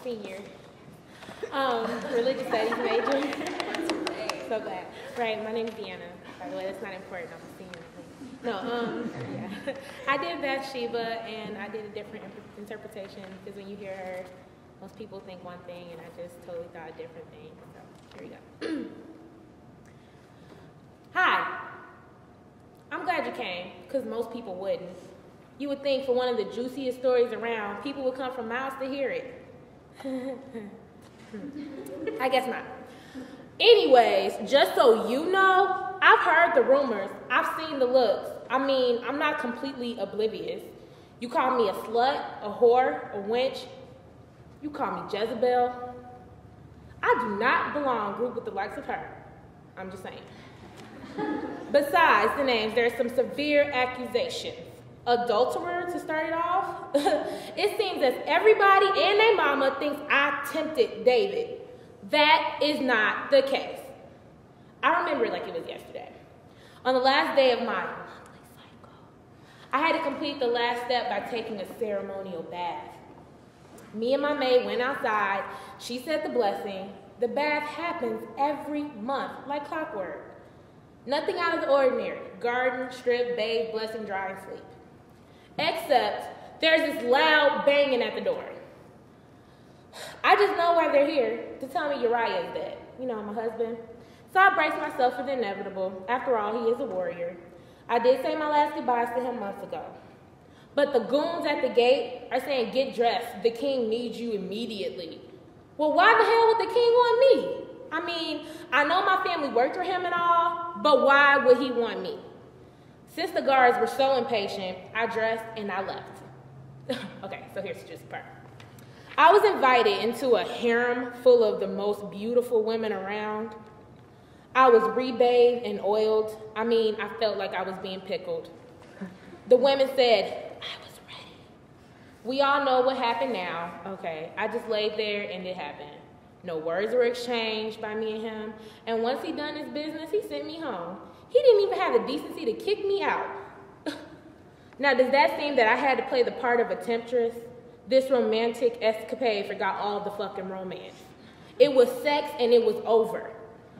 senior. Religious studies major. So glad. Right, my name is Deanna. By the way, that's not important. I'm a senior. No, yeah. I did BATHSHEBA, and I did a different interpretation, because when you hear her, most people think one thing, and I just totally thought a different thing. So, here we go. Hi. I'm glad you came, because most people wouldn't. You would think for one of the juiciest stories around, people would come from miles to hear it. I guess not. Anyways, just so you know, I've heard the rumors. I've seen the looks. I mean, I'm not completely oblivious. You call me a slut, a whore, a wench. You call me Jezebel. I do not belong grouped with the likes of her. I'm just saying. Besides the names, there are some severe accusations. Adulterer to start it off. It seems as everybody and their mama thinks I tempted David. That is not the case. I remember it like it was yesterday. On the last day of my monthly cycle, I had to complete the last step by taking a ceremonial bath. Me and my maid went outside. She said the blessing. The bath happens every month, like clockwork. Nothing out of the ordinary. Garden, strip, bathe, blessing, dry, and sleep. Except there's this loud banging at the door. I just know why they're here, to tell me Uriah is dead. You know, my husband. So I braced myself for the inevitable. After all, he is a warrior. I did say my last goodbyes to him months ago. But the goons at the gate are saying, get dressed. The king needs you immediately. Well, why the hell would the king want me? I mean, I know my family worked for him and all, but why would he want me? Since the guards were so impatient, I dressed and I left. Okay, so here's just part. I was invited into a harem full of the most beautiful women around. I was rebathed and oiled. I mean, I felt like I was being pickled. The women said, I was ready. We all know what happened now. Okay, I just laid there and it happened. No words were exchanged by me and him. And once he done his business, he sent me home. He didn't even have the decency to kick me out. Now, does that seem that I had to play the part of a temptress? This romantic escapade forgot all the fucking romance. It was sex and it was over.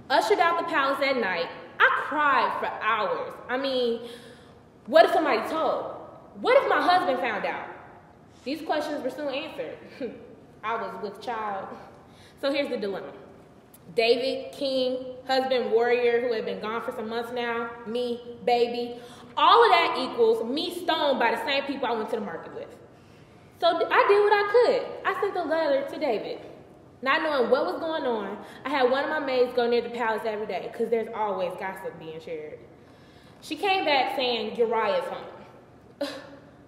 Ushered out the palace at night, I cried for hours. I mean, what if somebody told? What if my husband found out? These questions were soon answered. I was with child. So here's the dilemma. David, king, husband, warrior, who had been gone for some months now, me, baby. All of that equals me stoned by the same people I went to the market with. So I did what I could. I sent a letter to David. Not knowing what was going on, I had one of my maids go near the palace every day, because there's always gossip being shared. She came back saying Uriah's home.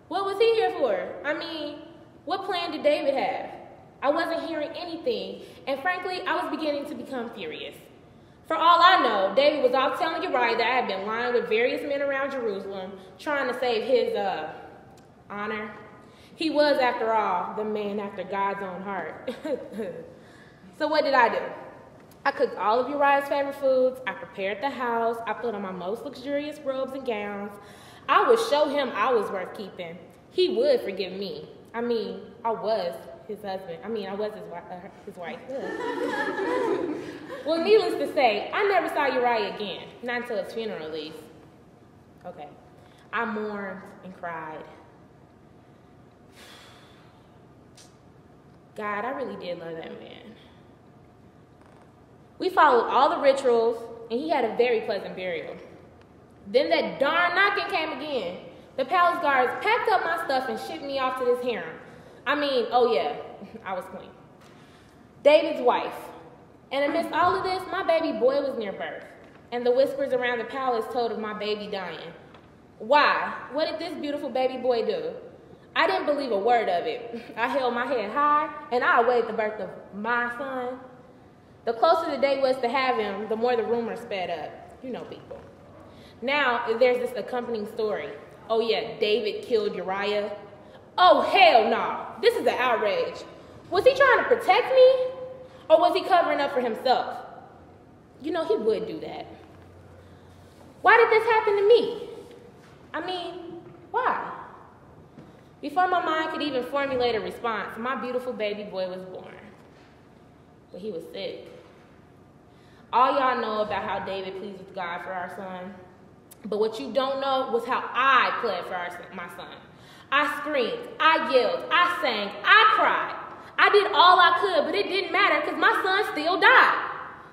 What was he here for? I mean, what plan did David have? I wasn't hearing anything, and frankly, I was beginning to become furious. For all I know, David was off telling Uriah that I had been lying with various men around Jerusalem, trying to save his, honor. He was, after all, the man after God's own heart. So what did I do? I cooked all of Uriah's favorite foods. I prepared the house. I put on my most luxurious robes and gowns. I would show him I was worth keeping. He would forgive me. I mean, I was his husband. I mean, I was his wife. Well, needless to say, I never saw Uriah again. Not until his funeral, at least. Okay. I mourned and cried. God, I really did love that man. We followed all the rituals, and he had a very pleasant burial. Then that darn knocking came again. The palace guards packed up my stuff and shipped me off to this harem. I mean, oh yeah, I was queen. David's wife. And amidst all of this, my baby boy was near birth. And the whispers around the palace told of my baby dying. Why? What did this beautiful baby boy do? I didn't believe a word of it. I held my head high, and I awaited the birth of my son. The closer the day was to have him, the more the rumors sped up. You know people. Now, there's this accompanying story. Oh yeah, David killed Uriah. Oh hell no, this is an outrage. Was he trying to protect me? Or was he covering up for himself? You know, he would do that. Why did this happen to me? I mean, why? Before my mind could even formulate a response, my beautiful baby boy was born. but he was sick. All y'all know about how David pleased with God for our son. But what you don't know was how I pled for my son. I screamed, I yelled, I sang, I cried. I did all I could, but it didn't matter because my son still died.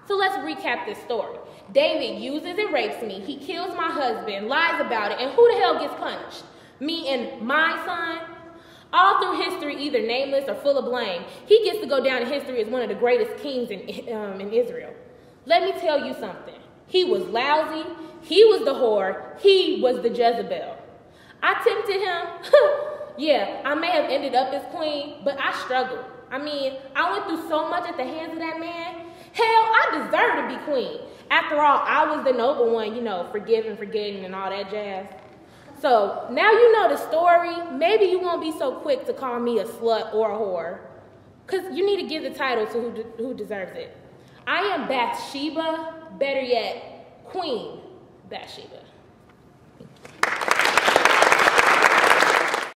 So let's recap this story. David uses and rapes me. He kills my husband, lies about it, and who the hell gets punished? Me and my son? All through history, either nameless or full of blame, he gets to go down in history as one of the greatest kings in Israel. Let me tell you something. He was lousy. He was the whore. He was the Jezebel. I tempted him. Yeah, I may have ended up as queen, but I struggled. I mean, I went through so much at the hands of that man. Hell, I deserve to be queen. After all, I was the noble one, you know, forgiving, forgetting, and all that jazz. So now you know the story. Maybe you won't be so quick to call me a slut or a whore, because you need to give the title to who deserves it. I am Bathsheba, better yet, Queen Bathsheba.